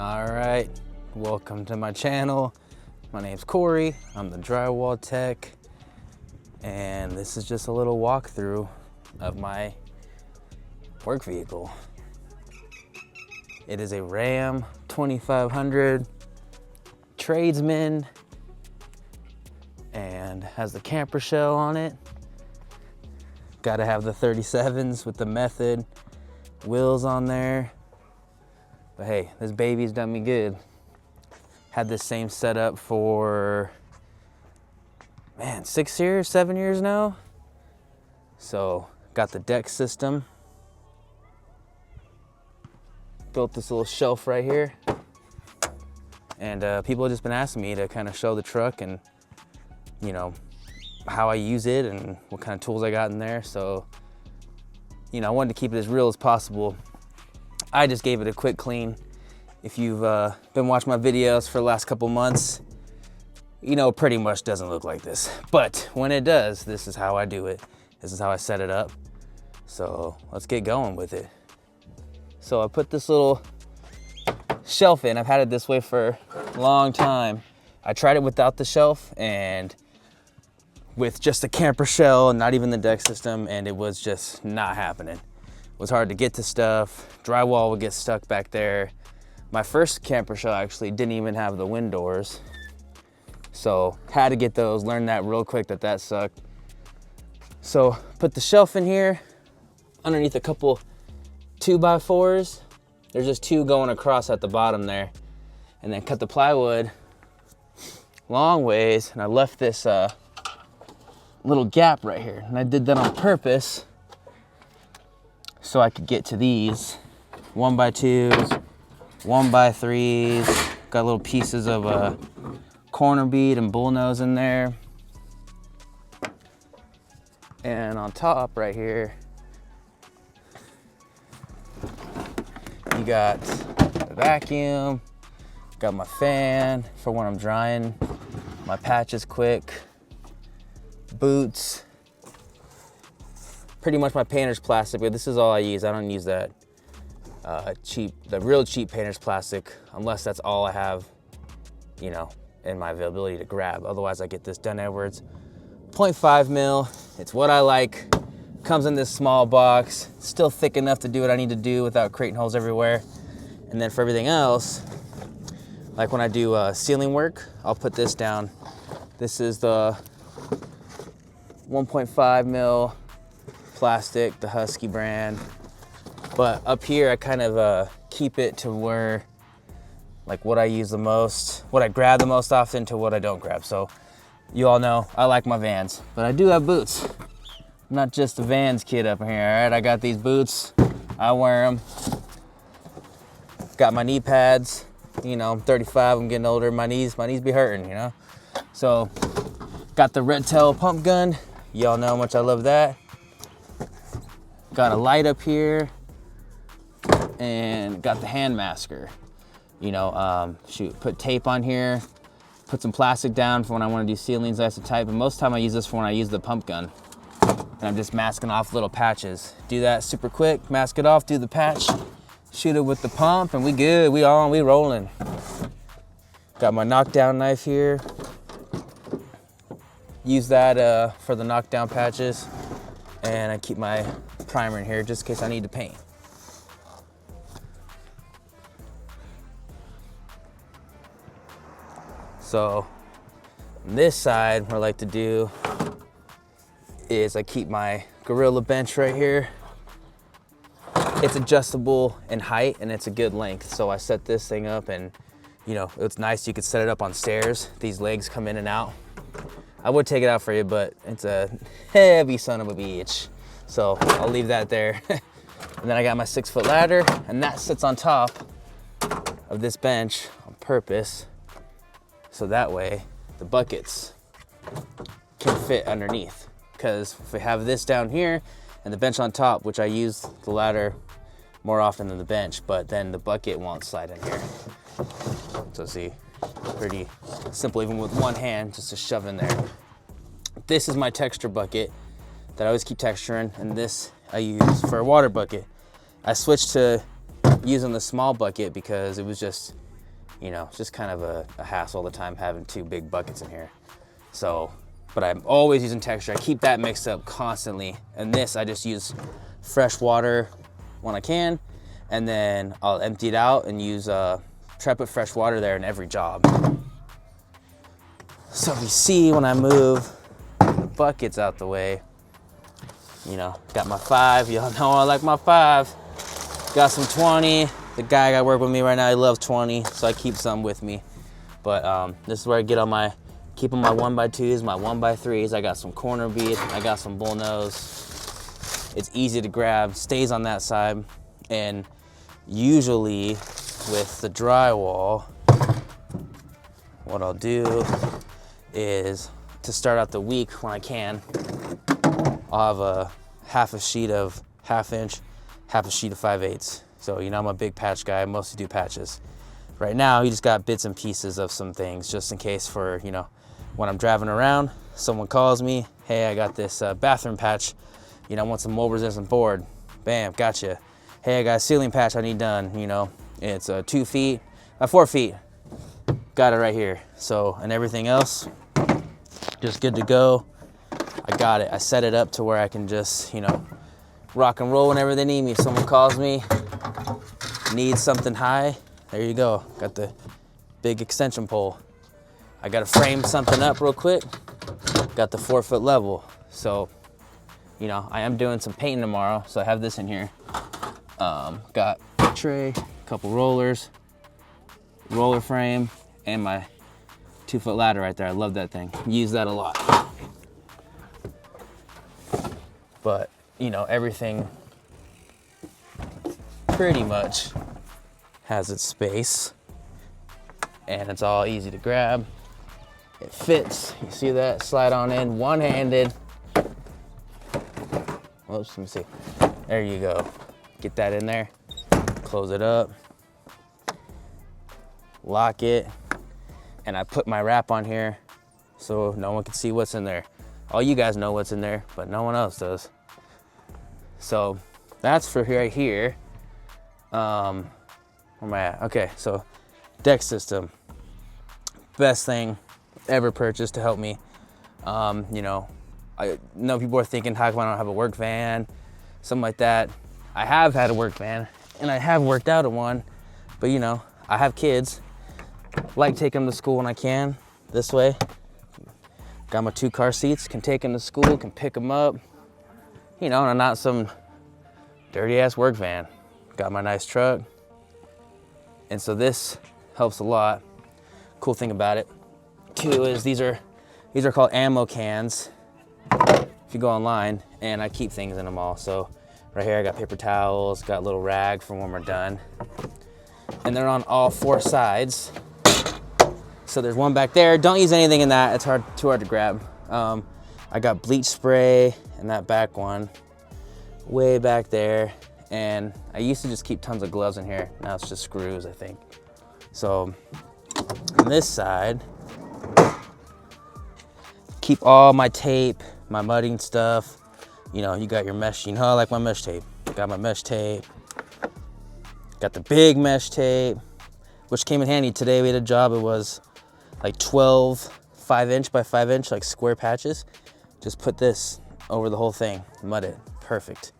All right, welcome to my channel. My name's Corey, I'm the drywall tech, and this is just a little walkthrough of my work vehicle. It is a Ram 2500 Tradesman and has the camper shell on it. Gotta have the 37s with the method wheels on there. But hey, this baby's done me good. Had this same setup for, man, 6 years, 7 years now. So got the deck system. Built this little shelf right here. And people have just been asking me to kind of show the truck and, you know, how I use it and what kind of tools I got in there. So, you know, I wanted to keep it as real as possible. I just gave it a quick clean. If you've been watching my videos for the last couple months, you know, it pretty much doesn't look like this. But when it does, this is how I do it. This is how I set it up. So let's get going with it. So I put this little shelf in. I've had it this way for a long time. I tried it without the shelf and with just a camper shell and not even the deck system, and it was just not happening. It was hard to get to stuff. Drywall would get stuck back there. My first camper shell actually didn't even have the wind doors. So had to get those, learned that real quick that sucked. So put the shelf in here underneath a couple 2x4s. There's just two going across at the bottom there. And then cut the plywood long ways, and I left this little gap right here. And I did that on purpose so I could get to these 1x2s, 1x3s. Got little pieces of corner bead and bullnose in there. And on top right here, you got the vacuum, got my fan for when I'm drying, my patches quick, boots, pretty much my painter's plastic, but this is all I use. I don't use that the real cheap painter's plastic, unless that's all I have, you know, in my availability to grab. Otherwise I get this Dun Edwards 0.5 mil. It's what I like. Comes in this small box, still thick enough to do what I need to do without creating holes everywhere. And then for everything else, like when I do ceiling work, I'll put this down. This is the 1.5 mil plastic, the Husky brand. But up here, I kind of keep it to where, like what I use the most, what I grab the most often to what I don't grab. So you all know I like my Vans, but I do have boots. I'm not just a Vans kid up here, all right? I got these boots, I wear them. Got my knee pads, you know, I'm 35, I'm getting older, my knees be hurting, you know? So, got the Red Tail pump gun, y'all know how much I love that. Got a light up here, and got the hand masker. You know, put tape on here, put some plastic down for when I wanna do ceilings nice and tight, but most of the time I use this for when I use the pump gun. And I'm just masking off little patches. Do that super quick, mask it off, do the patch, shoot it with the pump, and we good, we rolling. Got my knockdown knife here. Use that for the knockdown patches. And I keep my primer in here just in case I need to paint. So, on this side, what I like to do is I keep my Gorilla bench right here. It's adjustable in height and it's a good length. So I set this thing up and, you know, it's nice. You could set it up on stairs. These legs come in and out. I would take it out for you, but it's a heavy son of a bitch. So I'll leave that there. And then I got my 6-foot ladder, and that sits on top of this bench on purpose. So that way the buckets can fit underneath. Because if we have this down here and the bench on top, which I use the ladder more often than the bench, but then the bucket won't slide in here. So see, pretty simple even with one hand just to shove in there. This is my texture bucket that I always keep texturing, and this I use for a water bucket. I switched to using the small bucket because it was just you know, it's just kind of a hassle all the time having 2 big buckets in here. So, but I'm always using texture. I keep that mixed up constantly. And this, I just use fresh water when I can, and then I'll empty it out and use, try to put fresh water there in every job. So if you see when I move the buckets out the way, you know, got my 5, y'all know I like my 5. Got some 20. The guy I got working with me right now, he loves 20, so I keep some with me. But this is where I get all my, keep on my 1x2s, my 1x3s. I got some corner bead, I got some bull nose. It's easy to grab, stays on that side. And usually with the drywall, what I'll do is to start out the week when I can, I'll have a half a sheet of 1/2 inch, half a sheet of 5/8. So, you know, I'm a big patch guy, I mostly do patches. Right now, you just got bits and pieces of some things just in case for, you know, when I'm driving around, someone calls me, hey, I got this bathroom patch, you know, I want some mold resistant board. Bam, gotcha. Hey, I got a ceiling patch I need done, you know, it's 2 feet, 4 feet. Got it right here. So, and everything else, just good to go. I got it. I set it up to where I can just, you know, rock and roll whenever they need me. If someone calls me, needs something high, there you go. Got the big extension pole. I got to frame something up real quick. Got the 4-foot level. So, you know, I am doing some painting tomorrow, so I have this in here. Got a tray, a couple rollers, roller frame, and my 2-foot ladder right there. I love that thing. Use that a lot. But, you know, everything pretty much has its space, and it's all easy to grab. It fits. You see that? Slide on in, one-handed. Whoops, let me see. There you go. Get that in there. Close it up. Lock it. And I put my wrap on here so no one can see what's in there. All you guys know what's in there, but no one else does. So that's for right here. Where am I at? Okay, so deck system. Best thing ever purchased to help me. You know, I know people are thinking, how come I don't have a work van? Something like that. I have had a work van and I have worked out in one, but you know, I have kids. Like taking them to school when I can, this way. Got my 2 car seats, can take them to school, can pick them up. You know, and I'm not some dirty ass work van. Got my nice truck. And so this helps a lot. Cool thing about it too is these are called ammo cans. If you go online, and I keep things in them all. So right here I got paper towels, got a little rag for when we're done. And they're on all 4 sides. So there's one back there. Don't use anything in that. It's too hard to grab. I got bleach spray in that back one, way back there. And I used to just keep tons of gloves in here. Now it's just screws, I think. So on this side, keep all my tape, my mudding stuff. You know, you got your mesh, you know I like my mesh tape. Got my mesh tape. Got the big mesh tape, which came in handy today. We had a job, it was like 12 5-inch by 5-inch, like square patches. Just put this over the whole thing, mud it, perfect.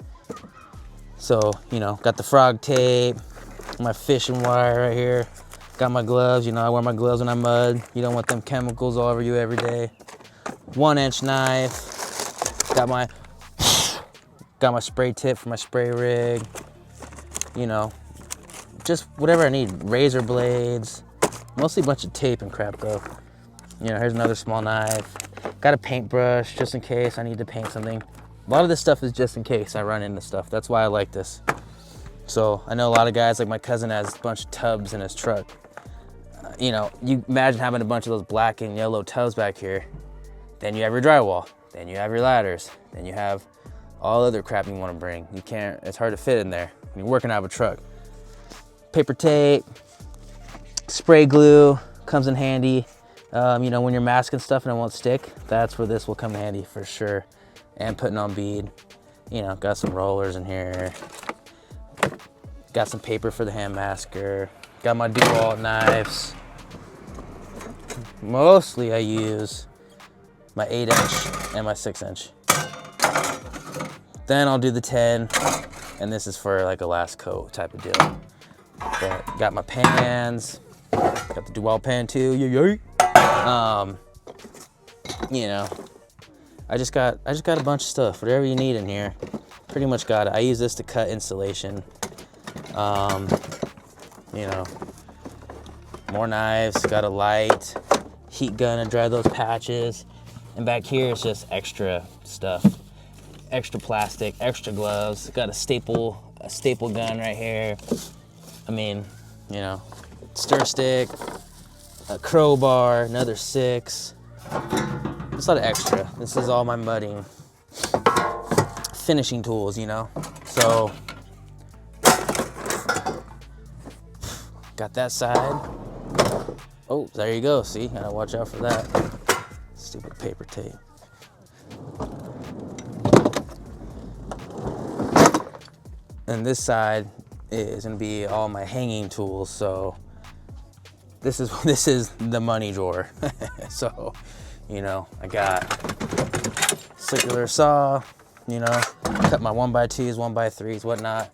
So, you know, got the frog tape, my fishing wire right here. Got my gloves, you know, I wear my gloves when I mud. You don't want them chemicals all over you every day. 1-inch knife. Got my spray tip for my spray rig. You know, just whatever I need. Razor blades. Mostly a bunch of tape and crap though. You know, here's another small knife. Got a paintbrush just in case I need to paint something. A lot of this stuff is just in case I run into stuff. That's why I like this. So I know a lot of guys, like my cousin has a bunch of tubs in his truck. You know, you imagine having a bunch of those black and yellow tubs back here. Then you have your drywall. Then you have your ladders. Then you have all other crap you want to bring. You can't, it's hard to fit in there when you're working out of a truck. Paper tape, spray glue comes in handy. You know, when you're masking stuff and it won't stick, that's where this will come in handy for sure. And putting on bead. You know, got some rollers in here. Got some paper for the hand masker. Got my Drywall knives. Mostly I use my 8-inch and my 6-inch. Then I'll do the 10, and this is for like a last coat type of deal. But got my pans, got the Drywall pan too, you know, I just got a bunch of stuff, whatever you need in here, pretty much got it. I use this to cut insulation, you know, more knives, got a light, heat gun to dry those patches, and back here it's just extra stuff, extra plastic, extra gloves, got a staple gun right here. I mean, you know, stir stick, a crowbar, another 6. It's a lot of extra. This is all my mudding finishing tools, you know. So, got that side. Oh, there you go. See, gotta watch out for that. Stupid paper tape. And this side is gonna be all my hanging tools. So this is the money drawer. So, you know, I got circular saw, you know, cut my 1x2s, 1x3s, whatnot.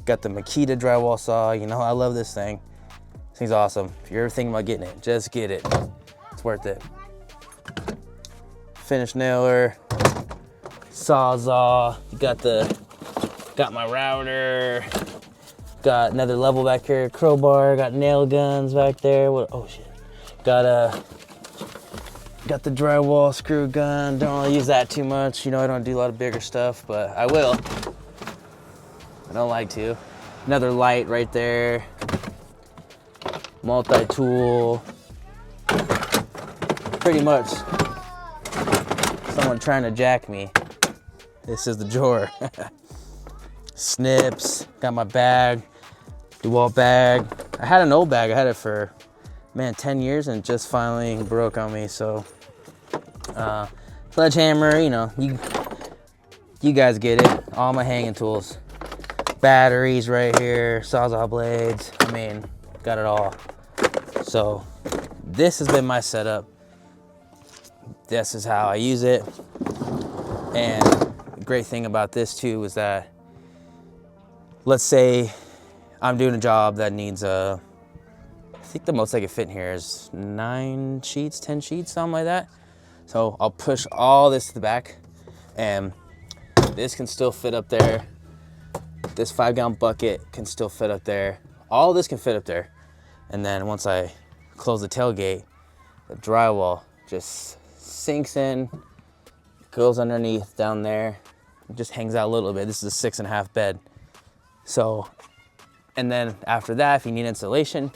Got the Makita drywall saw, you know, I love this thing. This thing's awesome. If you're ever thinking about getting it, just get it. It's worth it. Finish nailer, sawzall, got my router, got another level back here, crowbar, got nail guns back there. Oh shit. Got the drywall screw gun. Don't really use that too much. You know, I don't do a lot of bigger stuff, but I will. I don't like to. Another light right there. Multi-tool. Pretty much someone trying to jack me. This is the drawer. Snips, got my bag, DeWalt bag. I had an old bag, I had it for, man, 10 years and it just finally broke on me, so. Sledgehammer, you know, you guys get it. All my hanging tools. Batteries right here, sawzall blades, I mean, got it all. So, this has been my setup. This is how I use it. And the great thing about this too is that, let's say I'm doing a job that needs I think the most I can fit in here is 9 sheets, 10 sheets, something like that. So I'll push all this to the back and this can still fit up there. This 5-gallon bucket can still fit up there. All this can fit up there. And then once I close the tailgate, the drywall just sinks in, goes underneath down there, it just hangs out a little bit. This is a 6.5 bed. So, and then after that, if you need insulation,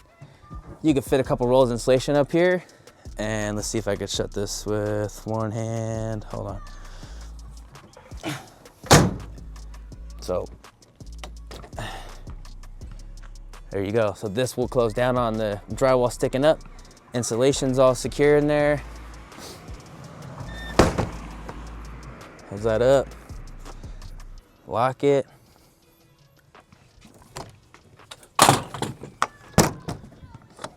you can fit a couple rolls of insulation up here. And let's see if I could shut this with one hand. Hold on. So, there you go. So this will close down on the drywall sticking up. Insulation's all secure in there. Close that up. Lock it.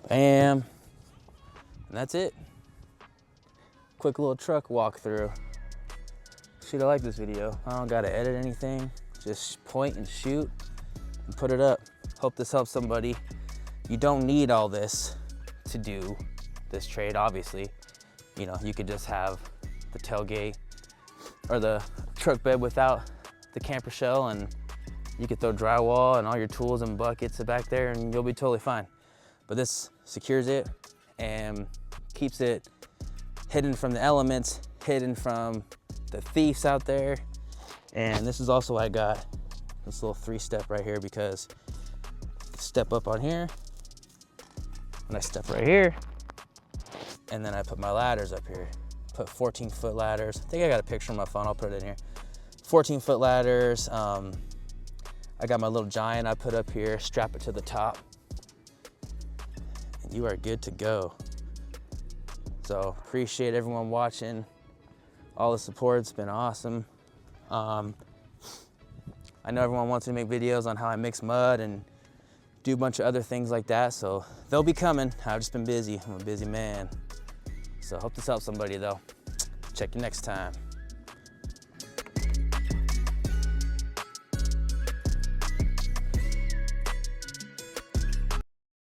Bam. And that's it. Quick little truck walkthrough. Shoot, I like this video. I don't gotta edit anything. Just point and shoot and put it up. Hope this helps somebody. You don't need all this to do this trade, obviously. You know, you could just have the tailgate or the truck bed without the camper shell, and you could throw drywall and all your tools and buckets back there and you'll be totally fine. But this secures it and keeps it hidden from the elements, hidden from the thieves out there. And this is also why I got this little 3-step right here, because step up on here and I step right here, and then I put my ladders up here. Put 14-foot ladders. I think I got a picture on my phone, I'll put it in here. 14-foot ladders. I got my little giant I put up here, strap it to the top, and you are good to go. So appreciate everyone watching. All the support, it's been awesome. I know everyone wants me to make videos on how I mix mud and do a bunch of other things like that, so they'll be coming. I've just been busy. I'm a busy man. So hope this helps somebody though. Check you next time.